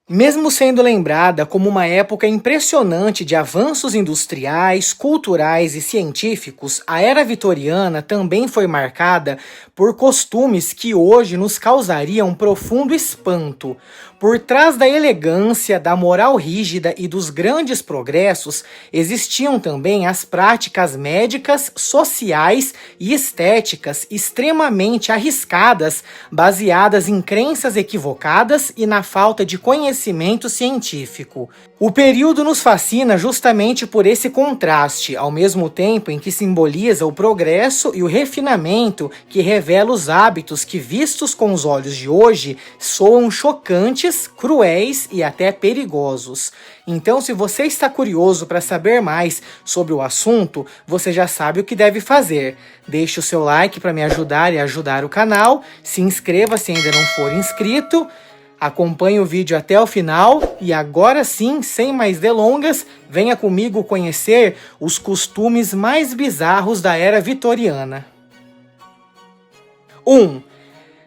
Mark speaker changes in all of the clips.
Speaker 1: Mesmo sendo lembrada como uma época impressionante de avanços industriais, culturais e científicos, a Era Vitoriana também foi marcada por costumes que hoje nos causariam profundo espanto. Por trás da elegância, da moral rígida e dos grandes progressos, existiam também as práticas médicas, sociais e estéticas extremamente arriscadas, baseadas em crenças equivocadas e na falta de conhecimento científico. O período nos fascina justamente por esse contraste, ao mesmo tempo em que simboliza o progresso e o refinamento que revela os hábitos que, vistos com os olhos de hoje, soam chocantes, cruéis e até perigosos. Então, se você está curioso para saber mais sobre o assunto, você já sabe o que deve fazer. Deixe o seu like para me ajudar e ajudar o canal, se inscreva se ainda não for inscrito, acompanhe o vídeo até o final e agora sim, sem mais delongas, venha comigo conhecer os costumes mais bizarros da Era Vitoriana. 1.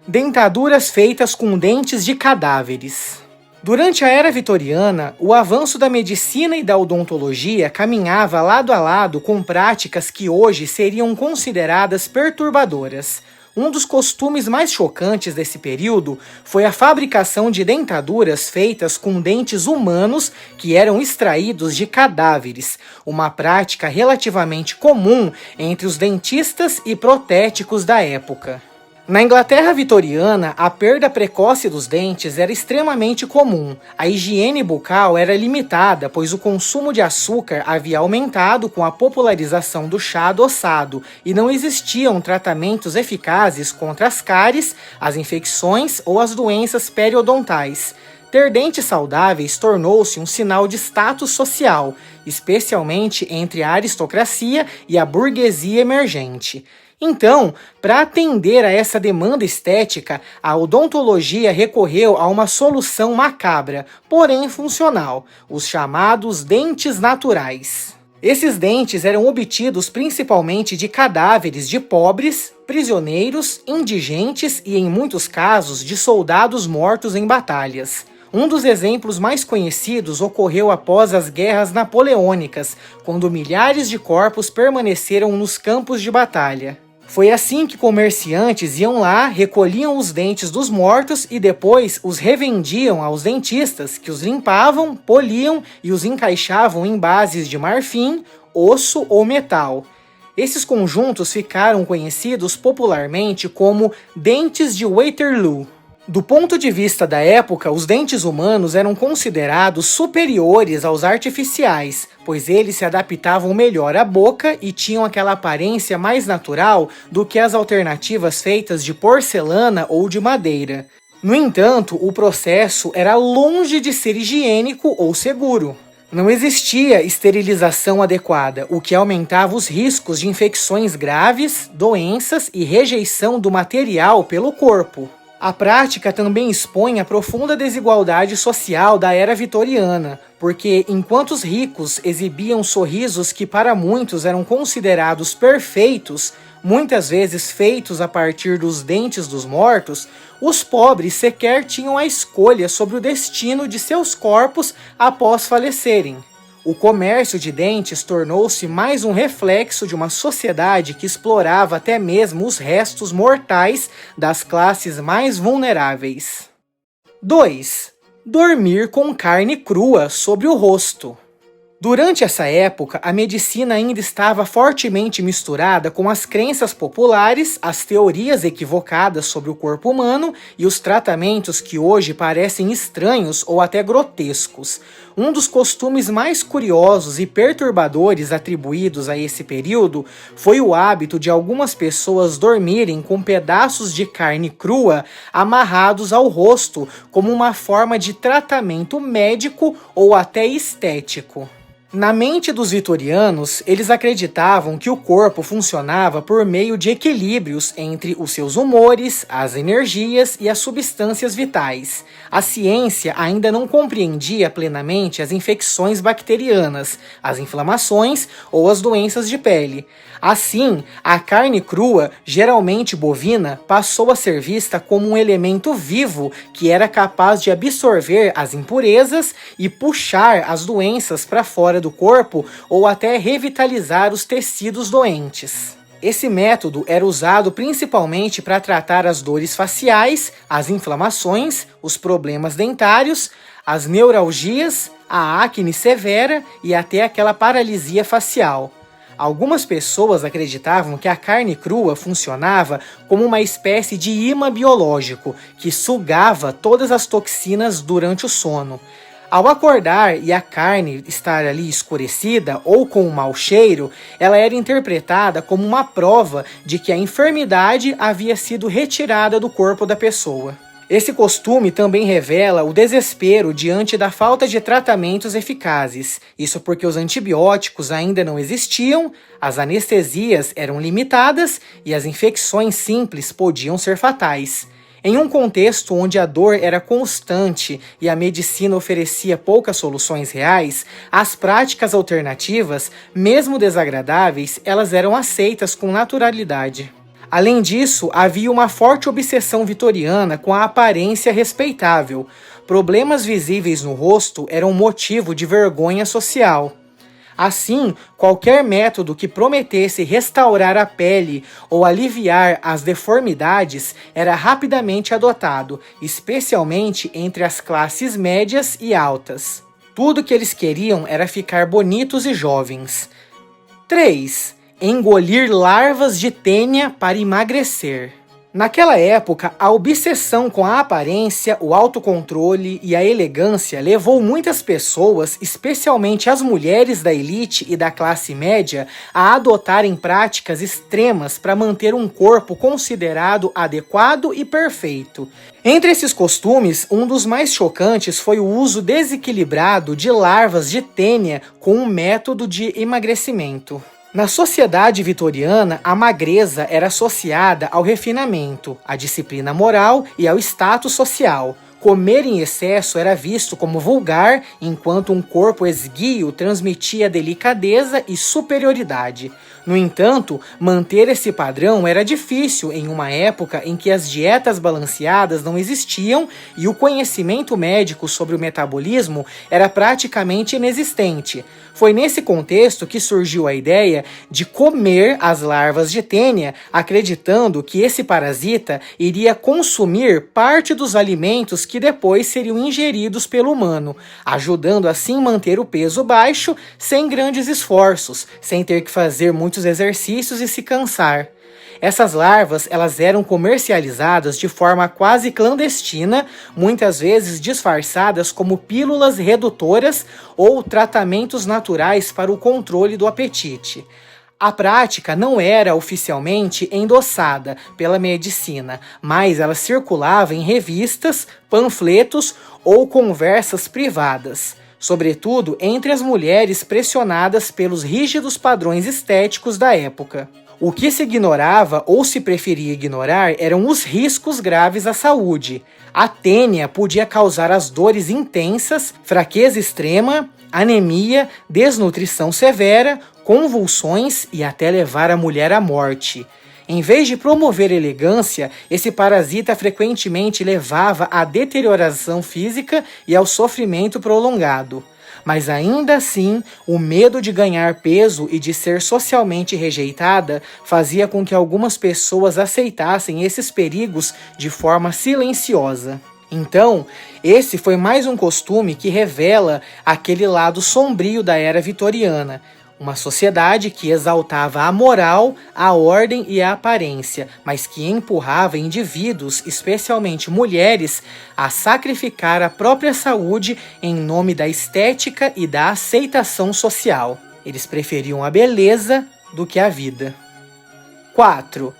Speaker 1: Dentaduras feitas com dentes de cadáveres. Durante a Era Vitoriana, o avanço da medicina e da odontologia caminhava lado a lado com práticas que hoje seriam consideradas perturbadoras. Um dos costumes mais chocantes desse período foi a fabricação de dentaduras feitas com dentes humanos que eram extraídos de cadáveres, uma prática relativamente comum entre os dentistas e protéticos da época. Na Inglaterra vitoriana, a perda precoce dos dentes era extremamente comum. A higiene bucal era limitada, pois o consumo de açúcar havia aumentado com a popularização do chá adoçado e não existiam tratamentos eficazes contra as cáries, as infecções ou as doenças periodontais. Ter dentes saudáveis tornou-se um sinal de status social, especialmente entre a aristocracia e a burguesia emergente. Então, para atender a essa demanda estética, a odontologia recorreu a uma solução macabra, porém funcional, os chamados dentes naturais. Esses dentes eram obtidos principalmente de cadáveres de pobres, prisioneiros, indigentes e, em muitos casos, de soldados mortos em batalhas. Um dos exemplos mais conhecidos ocorreu após as guerras napoleônicas, quando milhares de corpos permaneceram nos campos de batalha. Foi assim que comerciantes iam lá, recolhiam os dentes dos mortos e depois os revendiam aos dentistas, que os limpavam, poliam e os encaixavam em bases de marfim, osso ou metal. Esses conjuntos ficaram conhecidos popularmente como dentes de Waterloo. Do ponto de vista da época, os dentes humanos eram considerados superiores aos artificiais, pois eles se adaptavam melhor à boca e tinham aquela aparência mais natural do que as alternativas feitas de porcelana ou de madeira. No entanto, o processo era longe de ser higiênico ou seguro. Não existia esterilização adequada, o que aumentava os riscos de infecções graves, doenças e rejeição do material pelo corpo. A prática também expõe a profunda desigualdade social da Era Vitoriana, porque enquanto os ricos exibiam sorrisos que para muitos eram considerados perfeitos, muitas vezes feitos a partir dos dentes dos mortos, os pobres sequer tinham a escolha sobre o destino de seus corpos após falecerem. O comércio de dentes tornou-se mais um reflexo de uma sociedade que explorava até mesmo os restos mortais das classes mais vulneráveis. 2. Dormir com carne crua sobre o rosto. Durante essa época, a medicina ainda estava fortemente misturada com as crenças populares, as teorias equivocadas sobre o corpo humano e os tratamentos que hoje parecem estranhos ou até grotescos. Um dos costumes mais curiosos e perturbadores atribuídos a esse período foi o hábito de algumas pessoas dormirem com pedaços de carne crua amarrados ao rosto como uma forma de tratamento médico ou até estético. Na mente dos vitorianos, eles acreditavam que o corpo funcionava por meio de equilíbrios entre os seus humores, as energias e as substâncias vitais. A ciência ainda não compreendia plenamente as infecções bacterianas, as inflamações ou as doenças de pele. Assim, a carne crua, geralmente bovina, passou a ser vista como um elemento vivo que era capaz de absorver as impurezas e puxar as doenças para fora do corpo ou até revitalizar os tecidos doentes. Esse método era usado principalmente para tratar as dores faciais, as inflamações, os problemas dentários, as neuralgias, a acne severa e até aquela paralisia facial. Algumas pessoas acreditavam que a carne crua funcionava como uma espécie de imã biológico que sugava todas as toxinas durante o sono. Ao acordar e a carne estar ali escurecida ou com um mau cheiro, ela era interpretada como uma prova de que a enfermidade havia sido retirada do corpo da pessoa. Esse costume também revela o desespero diante da falta de tratamentos eficazes. Isso porque os antibióticos ainda não existiam, as anestesias eram limitadas e as infecções simples podiam ser fatais. Em um contexto onde a dor era constante e a medicina oferecia poucas soluções reais, as práticas alternativas, mesmo desagradáveis, elas eram aceitas com naturalidade. Além disso, havia uma forte obsessão vitoriana com a aparência respeitável. Problemas visíveis no rosto eram motivo de vergonha social. Assim, qualquer método que prometesse restaurar a pele ou aliviar as deformidades era rapidamente adotado, especialmente entre as classes médias e altas. Tudo que eles queriam era ficar bonitos e jovens. 3. Engolir larvas de tênia para emagrecer. Naquela época, a obsessão com a aparência, o autocontrole e a elegância levou muitas pessoas, especialmente as mulheres da elite e da classe média, a adotarem práticas extremas para manter um corpo considerado adequado e perfeito. Entre esses costumes, um dos mais chocantes foi o uso desequilibrado de larvas de tênia com um método de emagrecimento. Na sociedade vitoriana, a magreza era associada ao refinamento, à disciplina moral e ao status social. Comer em excesso era visto como vulgar, enquanto um corpo esguio transmitia delicadeza e superioridade. No entanto, manter esse padrão era difícil em uma época em que as dietas balanceadas não existiam e o conhecimento médico sobre o metabolismo era praticamente inexistente. Foi nesse contexto que surgiu a ideia de comer as larvas de tênia, acreditando que esse parasita iria consumir parte dos alimentos que depois seriam ingeridos pelo humano, ajudando assim manter o peso baixo sem grandes esforços, sem ter que fazer muitos exercícios e se cansar. Essas larvas, elas eram comercializadas de forma quase clandestina, muitas vezes disfarçadas como pílulas redutoras ou tratamentos naturais para o controle do apetite. A prática não era oficialmente endossada pela medicina, mas ela circulava em revistas, panfletos ou conversas privadas, sobretudo entre as mulheres pressionadas pelos rígidos padrões estéticos da época. O que se ignorava ou se preferia ignorar eram os riscos graves à saúde. A tênia podia causar as dores intensas, fraqueza extrema, anemia, desnutrição severa, convulsões e até levar a mulher à morte. Em vez de promover elegância, esse parasita frequentemente levava à deterioração física e ao sofrimento prolongado. Mas ainda assim, o medo de ganhar peso e de ser socialmente rejeitada fazia com que algumas pessoas aceitassem esses perigos de forma silenciosa. Então, esse foi mais um costume que revela aquele lado sombrio da era vitoriana. Uma sociedade que exaltava a moral, a ordem e a aparência, mas que empurrava indivíduos, especialmente mulheres, a sacrificar a própria saúde em nome da estética e da aceitação social. Eles preferiam a beleza do que a vida. 4.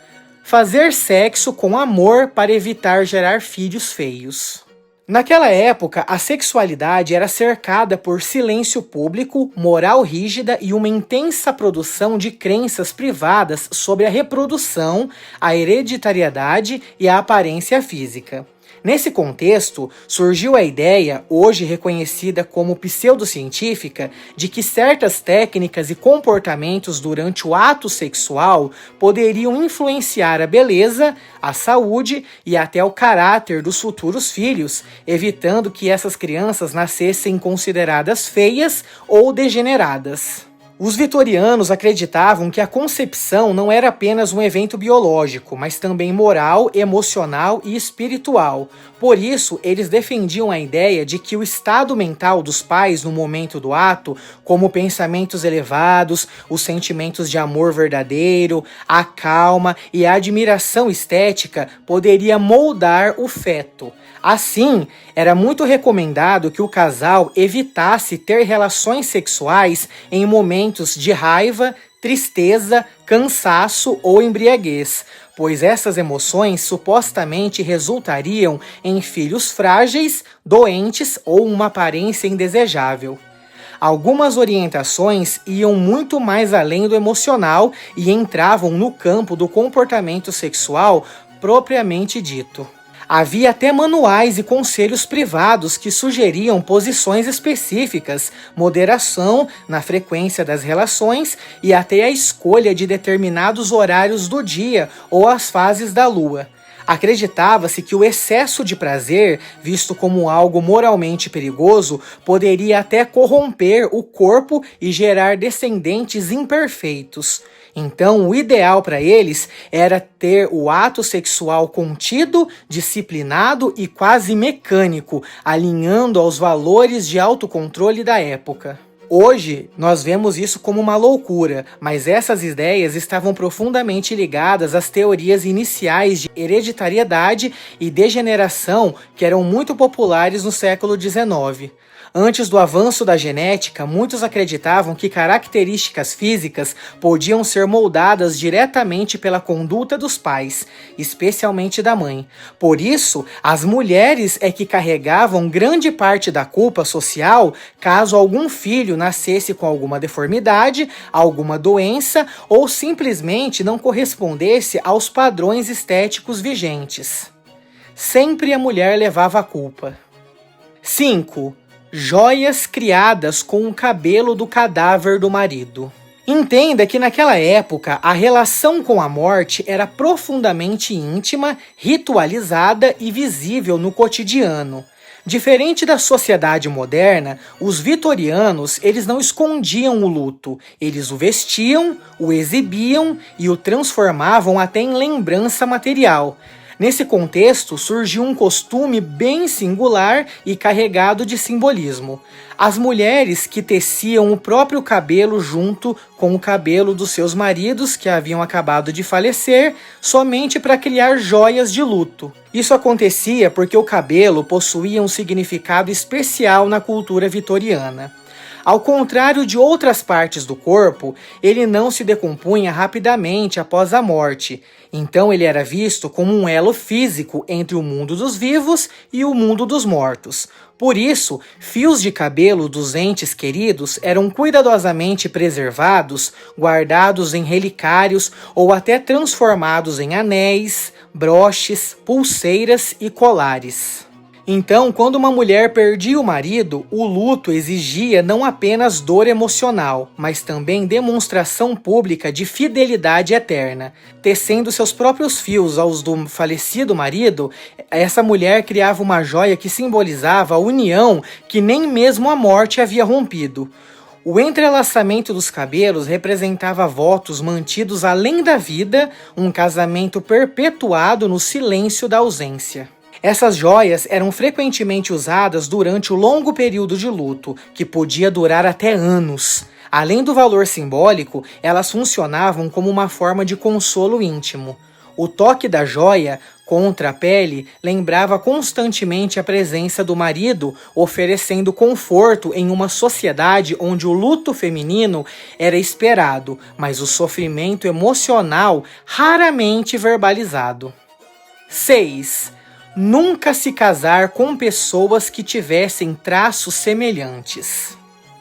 Speaker 1: Fazer sexo com amor para evitar gerar filhos feios. Naquela época, a sexualidade era cercada por silêncio público, moral rígida e uma intensa produção de crenças privadas sobre a reprodução, a hereditariedade e a aparência física. Nesse contexto, surgiu a ideia, hoje reconhecida como pseudocientífica, de que certas técnicas e comportamentos durante o ato sexual poderiam influenciar a beleza, a saúde e até o caráter dos futuros filhos, evitando que essas crianças nascessem consideradas feias ou degeneradas. Os vitorianos acreditavam que a concepção não era apenas um evento biológico, mas também moral, emocional e espiritual. Por isso, eles defendiam a ideia de que o estado mental dos pais no momento do ato, como pensamentos elevados, os sentimentos de amor verdadeiro, a calma e a admiração estética, poderia moldar o feto. Assim, era muito recomendado que o casal evitasse ter relações sexuais em momentos de raiva, tristeza, cansaço ou embriaguez, pois essas emoções supostamente resultariam em filhos frágeis, doentes ou uma aparência indesejável. Algumas orientações iam muito mais além do emocional e entravam no campo do comportamento sexual propriamente dito. Havia até manuais e conselhos privados que sugeriam posições específicas, moderação na frequência das relações e até a escolha de determinados horários do dia ou as fases da lua. Acreditava-se que o excesso de prazer, visto como algo moralmente perigoso, poderia até corromper o corpo e gerar descendentes imperfeitos. Então, o ideal para eles era ter o ato sexual contido, disciplinado e quase mecânico, alinhando aos valores de autocontrole da época. Hoje, nós vemos isso como uma loucura, mas essas ideias estavam profundamente ligadas às teorias iniciais de hereditariedade e degeneração que eram muito populares no século XIX. Antes do avanço da genética, muitos acreditavam que características físicas podiam ser moldadas diretamente pela conduta dos pais, especialmente da mãe. Por isso, as mulheres é que carregavam grande parte da culpa social caso algum filho nascesse com alguma deformidade, alguma doença ou simplesmente não correspondesse aos padrões estéticos vigentes. Sempre a mulher levava a culpa. 5. Joias criadas com o cabelo do cadáver do marido. Entenda que naquela época a relação com a morte era profundamente íntima, ritualizada e visível no cotidiano. Diferente da sociedade moderna, os vitorianos eles não escondiam o luto, eles o vestiam, o exibiam e o transformavam até em lembrança material. Nesse contexto, surgiu um costume bem singular e carregado de simbolismo. As mulheres que teciam o próprio cabelo junto com o cabelo dos seus maridos que haviam acabado de falecer, somente para criar joias de luto. Isso acontecia porque o cabelo possuía um significado especial na cultura vitoriana. Ao contrário de outras partes do corpo, ele não se decompunha rapidamente após a morte. Então ele era visto como um elo físico entre o mundo dos vivos e o mundo dos mortos. Por isso, fios de cabelo dos entes queridos eram cuidadosamente preservados, guardados em relicários ou até transformados em anéis, broches, pulseiras e colares. Então, quando uma mulher perdia o marido, o luto exigia não apenas dor emocional, mas também demonstração pública de fidelidade eterna. Tecendo seus próprios fios aos do falecido marido, essa mulher criava uma joia que simbolizava a união que nem mesmo a morte havia rompido. O entrelaçamento dos cabelos representava votos mantidos além da vida, um casamento perpetuado no silêncio da ausência. Essas joias eram frequentemente usadas durante o longo período de luto, que podia durar até anos. Além do valor simbólico, elas funcionavam como uma forma de consolo íntimo. O toque da joia contra a pele lembrava constantemente a presença do marido, oferecendo conforto em uma sociedade onde o luto feminino era esperado, mas o sofrimento emocional raramente verbalizado. 6. nunca se casar com pessoas que tivessem traços semelhantes.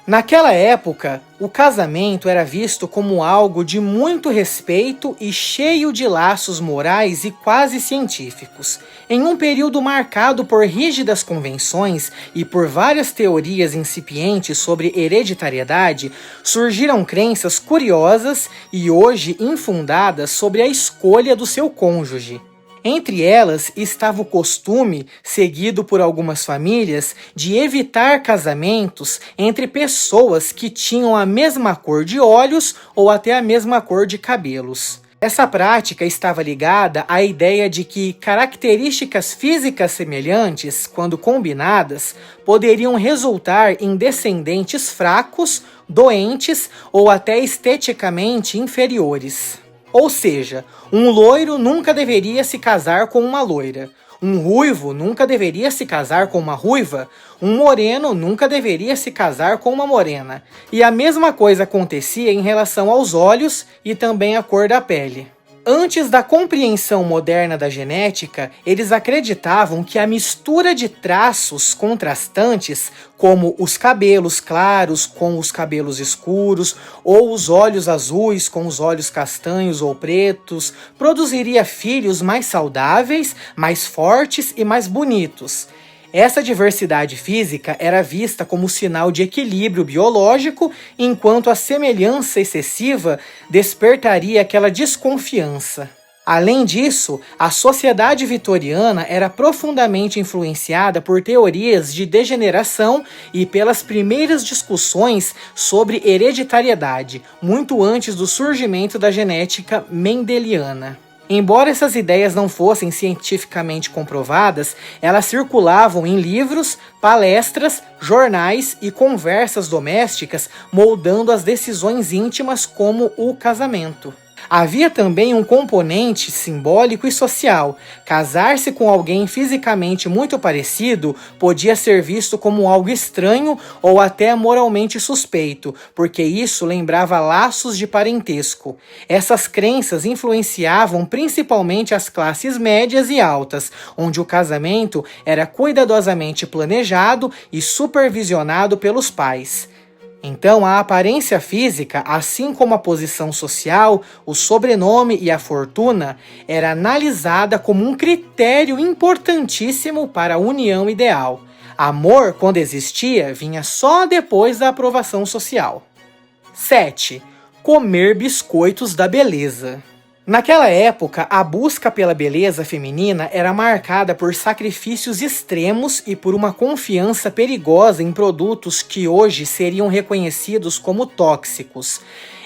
Speaker 1: Naquela época, o casamento era visto como algo de muito respeito e cheio de laços morais e quase científicos. Em um período marcado por rígidas convenções e por várias teorias incipientes sobre hereditariedade, surgiram crenças curiosas e hoje infundadas sobre a escolha do seu cônjuge. Entre elas estava o costume, seguido por algumas famílias, de evitar casamentos entre pessoas que tinham a mesma cor de olhos ou até a mesma cor de cabelos. Essa prática estava ligada à ideia de que características físicas semelhantes, quando combinadas, poderiam resultar em descendentes fracos, doentes ou até esteticamente inferiores. Ou seja, um loiro nunca deveria se casar com uma loira, um ruivo nunca deveria se casar com uma ruiva, um moreno nunca deveria se casar com uma morena. E a mesma coisa acontecia em relação aos olhos e também à cor da pele. Antes da compreensão moderna da genética, eles acreditavam que a mistura de traços contrastantes, como os cabelos claros com os cabelos escuros, ou os olhos azuis com os olhos castanhos ou pretos, produziria filhos mais saudáveis, mais fortes e mais bonitos. Essa diversidade física era vista como sinal de equilíbrio biológico, enquanto a semelhança excessiva despertaria aquela desconfiança. Além disso, a sociedade vitoriana era profundamente influenciada por teorias de degeneração e pelas primeiras discussões sobre hereditariedade, muito antes do surgimento da genética mendeliana. Embora essas ideias não fossem cientificamente comprovadas, elas circulavam em livros, palestras, jornais e conversas domésticas, moldando as decisões íntimas como o casamento. Havia também um componente simbólico e social. Casar-se com alguém fisicamente muito parecido podia ser visto como algo estranho ou até moralmente suspeito, porque isso lembrava laços de parentesco. Essas crenças influenciavam principalmente as classes médias e altas, onde o casamento era cuidadosamente planejado e supervisionado pelos pais. Então, a aparência física, assim como a posição social, o sobrenome e a fortuna, era analisada como um critério importantíssimo para a união ideal. Amor, quando existia, vinha só depois da aprovação social. 7. Comer biscoitos da beleza. Naquela época, a busca pela beleza feminina era marcada por sacrifícios extremos e por uma confiança perigosa em produtos que hoje seriam reconhecidos como tóxicos.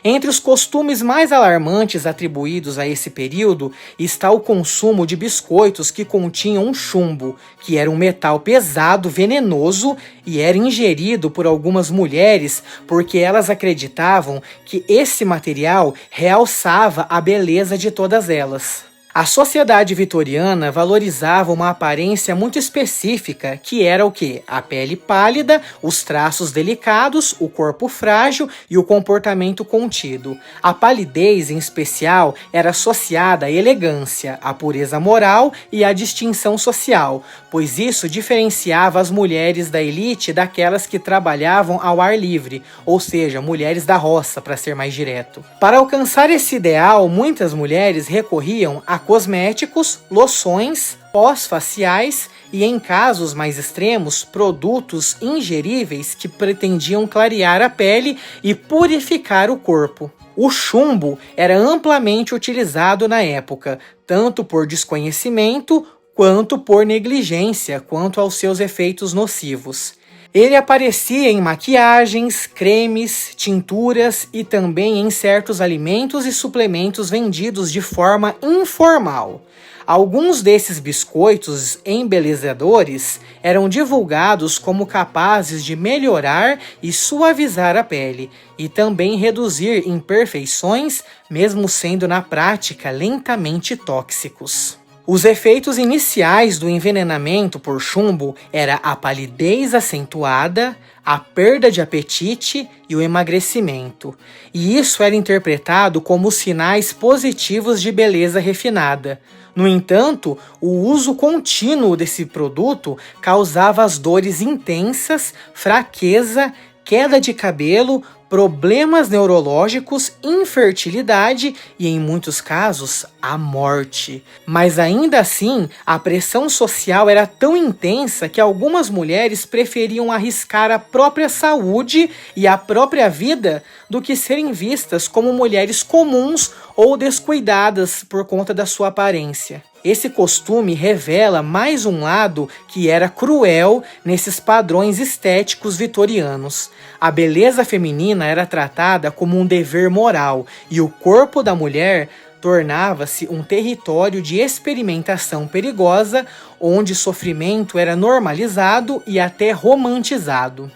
Speaker 1: Entre os costumes mais alarmantes atribuídos a esse período está o consumo de biscoitos que continham chumbo, que era um metal pesado, venenoso e era ingerido por algumas mulheres porque elas acreditavam que esse material realçava a beleza de todas elas. A sociedade vitoriana valorizava uma aparência muito específica, que era o quê? A pele pálida, os traços delicados, o corpo frágil e o comportamento contido. A palidez, em especial, era associada à elegância, à pureza moral e à distinção social, pois isso diferenciava as mulheres da elite daquelas que trabalhavam ao ar livre, ou seja, mulheres da roça, para ser mais direto. Para alcançar esse ideal, muitas mulheres recorriam a cosméticos, loções, pós faciais e, em casos mais extremos, produtos ingeríveis que pretendiam clarear a pele e purificar o corpo. O chumbo era amplamente utilizado na época, tanto por desconhecimento quanto por negligência quanto aos seus efeitos nocivos. Ele aparecia em maquiagens, cremes, tinturas e também em certos alimentos e suplementos vendidos de forma informal. Alguns desses biscoitos embelezadores eram divulgados como capazes de melhorar e suavizar a pele e também reduzir imperfeições, mesmo sendo na prática lentamente tóxicos. Os efeitos iniciais do envenenamento por chumbo era a palidez acentuada, a perda de apetite e o emagrecimento. E isso era interpretado como sinais positivos de beleza refinada. No entanto, o uso contínuo desse produto causava as dores intensas, fraqueza, queda de cabelo, problemas neurológicos, infertilidade e, em muitos casos, a morte. Mas ainda assim, a pressão social era tão intensa que algumas mulheres preferiam arriscar a própria saúde e a própria vida do que serem vistas como mulheres comuns ou descuidadas por conta da sua aparência. Esse costume revela mais um lado que era cruel nesses padrões estéticos vitorianos. A beleza feminina era tratada como um dever moral e o corpo da mulher tornava-se um território de experimentação perigosa, onde sofrimento era normalizado e até romantizado.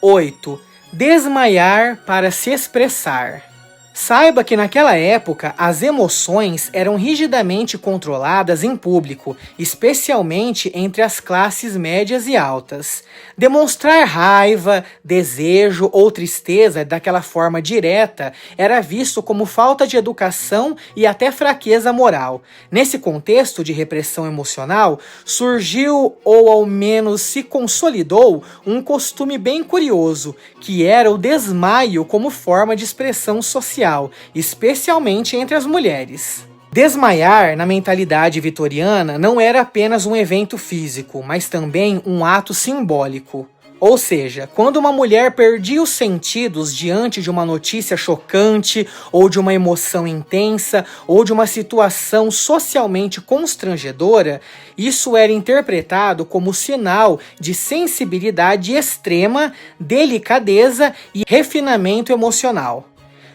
Speaker 1: 8. Desmaiar para se expressar. Saiba que naquela época as emoções eram rigidamente controladas em público, especialmente entre as classes médias e altas. Demonstrar raiva, desejo ou tristeza daquela forma direta era visto como falta de educação e até fraqueza moral. Nesse contexto de repressão emocional, surgiu ou ao menos se consolidou um costume bem curioso, que era o desmaio como forma de expressão social, especialmente entre as mulheres. Desmaiar, na mentalidade vitoriana, não era apenas um evento físico, mas também um ato simbólico. Ou seja, quando uma mulher perdia os sentidos diante de uma notícia chocante, ou de uma emoção intensa, ou de uma situação socialmente constrangedora, isso era interpretado como sinal de sensibilidade extrema, delicadeza e refinamento emocional.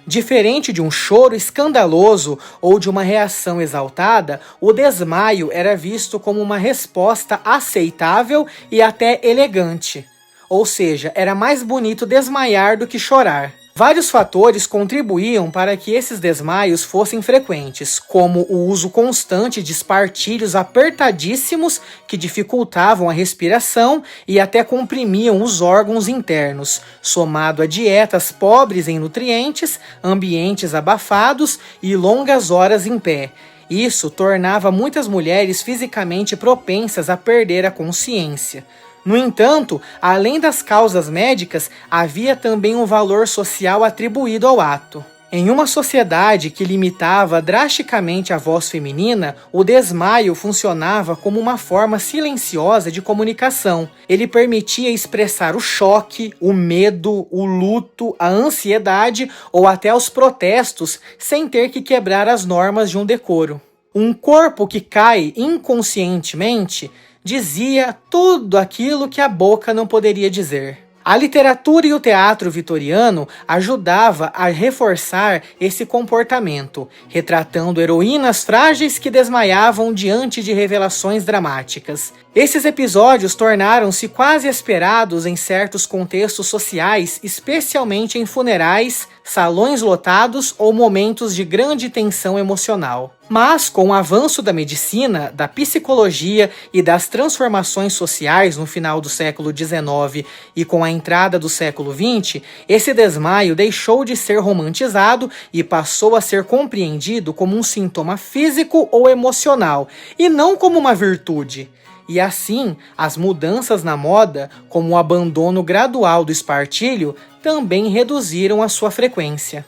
Speaker 1: Diferente de um choro escandaloso ou de uma reação exaltada, o desmaio era visto como uma resposta aceitável e até elegante. Ou seja, era mais bonito desmaiar do que chorar. Vários fatores contribuíam para que esses desmaios fossem frequentes, como o uso constante de espartilhos apertadíssimos que dificultavam a respiração e até comprimiam os órgãos internos, somado a dietas pobres em nutrientes, ambientes abafados e longas horas em pé. Isso tornava muitas mulheres fisicamente propensas a perder a consciência. No entanto, além das causas médicas, havia também um valor social atribuído ao ato. Em uma sociedade que limitava drasticamente a voz feminina, o desmaio funcionava como uma forma silenciosa de comunicação. Ele permitia expressar o choque, o medo, o luto, a ansiedade ou até os protestos sem ter que quebrar as normas de um decoro. Um corpo que cai inconscientemente dizia tudo aquilo que a boca não poderia dizer. A literatura e o teatro vitoriano ajudava a reforçar esse comportamento, retratando heroínas frágeis que desmaiavam diante de revelações dramáticas. Esses episódios tornaram-se quase esperados em certos contextos sociais, especialmente em funerais, salões lotados ou momentos de grande tensão emocional. Mas, com o avanço da medicina, da psicologia e das transformações sociais no final do século XIX e com a entrada do século XX, esse desmaio deixou de ser romantizado e passou a ser compreendido como um sintoma físico ou emocional, e não como uma virtude. E assim, as mudanças na moda, como o abandono gradual do espartilho, também reduziram a sua frequência.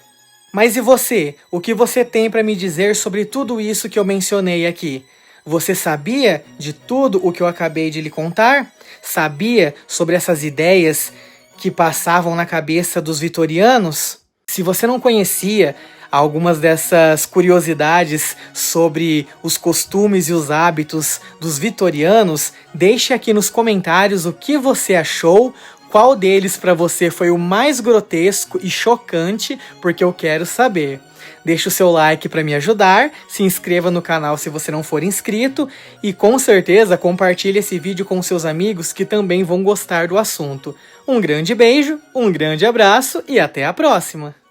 Speaker 1: Mas e você? O que você tem para me dizer sobre tudo isso que eu mencionei aqui? Você sabia de tudo o que eu acabei de lhe contar? Sabia sobre essas ideias que passavam na cabeça dos vitorianos? Se você não conhecia algumas dessas curiosidades sobre os costumes e os hábitos dos vitorianos, deixe aqui nos comentários o que você achou. Qual deles para você foi o mais grotesco e chocante, porque eu quero saber. Deixe o seu like para me ajudar, se inscreva no canal se você não for inscrito e com certeza compartilhe esse vídeo com seus amigos que também vão gostar do assunto. Um grande beijo, um grande abraço e até a próxima!